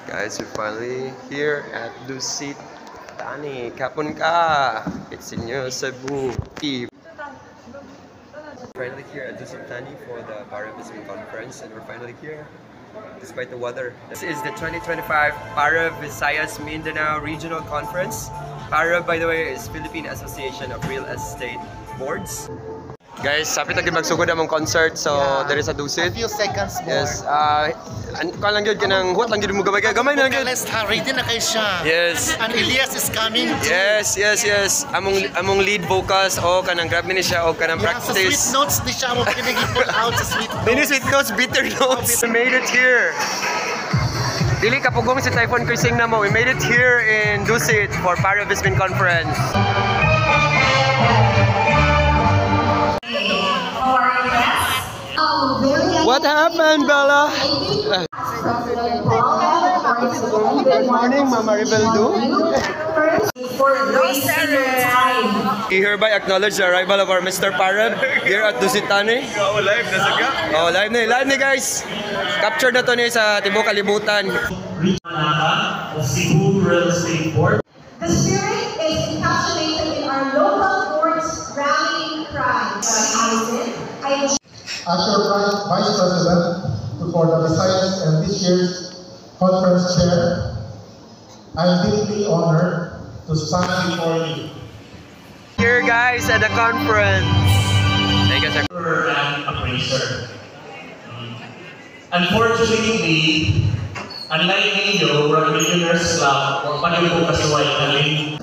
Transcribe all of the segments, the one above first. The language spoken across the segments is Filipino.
Guys, we're finally here at Dusit Tani. Kapon ka! It's in your Cebu. Finally here at Dusit Tani for the Para-Visayas Conference, and we're finally here despite the weather. This is the 2025 Para-Visayas Mindanao Regional Conference. Para, by the way, is Philippine Association of Real Estate Boards. Guys, sapit lagi magsugod among concert, so there is a Dusit. A few seconds more. Yes, kan lang yun, kanang huwat lang yun mo gamay na yun. Ready na kayo siya. Yes. And Elias is coming too. Yes. Among lead vocals, o kanang grab ni siya, o kanang Yeah, sa practice. sweet notes ni siya mo pinag-pull out sa sweet notes. Many sweet notes, bitter notes. We made it here. Dili kapugong si Typhoon Kuising na mo. We made it here in Dusit for Para-Visayas Conference. What happened, Bella? Good morning, Mama Rebeldo. We hereby acknowledge the arrival of our Mr. Parab here at Dusit Tani. Live na sa ka? Oh, live na guys. Capture na to niya sa Tibo Kalibutan. Of Cebu Real Estate Board. The spirit is encapsulated in our local board's rallying cry. As your Vice President for the Visayas and this year's conference chair, I am deeply honored to stand before you. Here guys at the conference. Thank you, sir. And appraiser. Unfortunately, unlike ninyo, Rock Millionaires Club, huwag pa niyo po kasuway namin.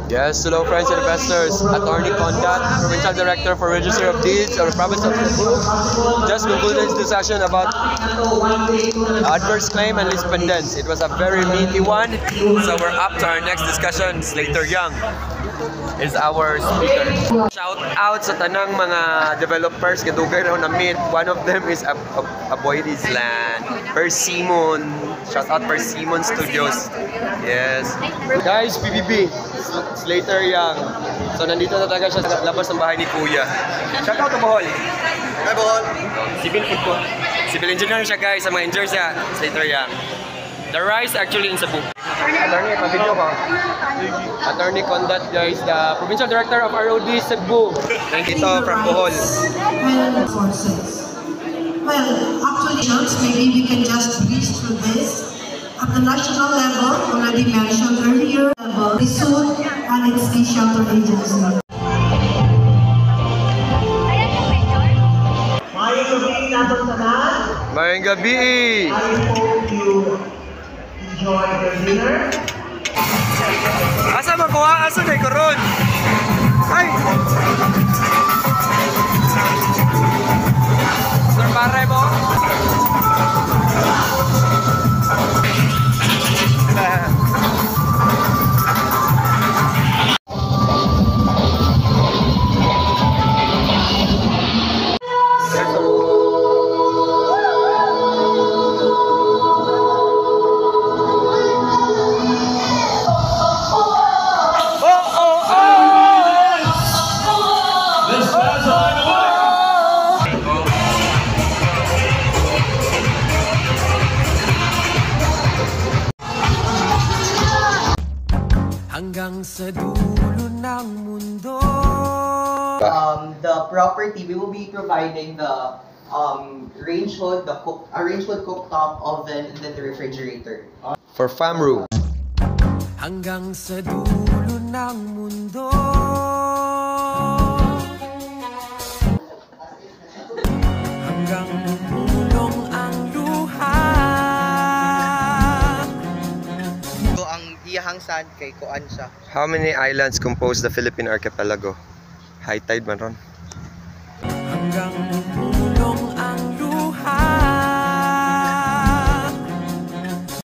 Yes, hello friends and investors. Attorney Condat, Provincial Director for Register of Deeds of the Province of Cebu, just concluded the session about adverse claim and lease pendants. It was a very meaty one, so we're up to our next discussion. Slater Young is our speaker. Shout out sa tanang mga developers kadugay raw na meet. One of them is Aboydi's Land, Persimmon. Shout out Persimmon Studios. Yes. Guys, PBB, Slater Young. So nandito na talaga siya sa labas ng bahay ni Kuya. Shout out to Bohol. Hi, Bohol. Civil food po. Civil engineer siya guys, sa mga engineers siya. Slater Young. The rise actually in Cebu. Attorney, pag-video ko. Attorney Condat guys, the Provincial Director of ROD Cebu. Thank you from Bohol. Well, actually, maybe we can just breeze through this. At the national level, already mentioned earlier, the SUD and its shelter agency. Mayang gabi natong tanan. Mayang gabi! I hope you enjoy the dinner. Asa makuha? Asa na ikaroon? Ay! Sir Paray mo? Hanggang sa dulo ng mundo. The property, we will be providing the range hood, range hood cooktop, oven, and then the refrigerator. For farm room. Hanggang sa dulo ng mundo. Hanggang lumulong ang luha. So, ang iyahang sand kay Kuan siya. How many islands compose the Philippine archipelago? High tide man ron. Hanggang lumulong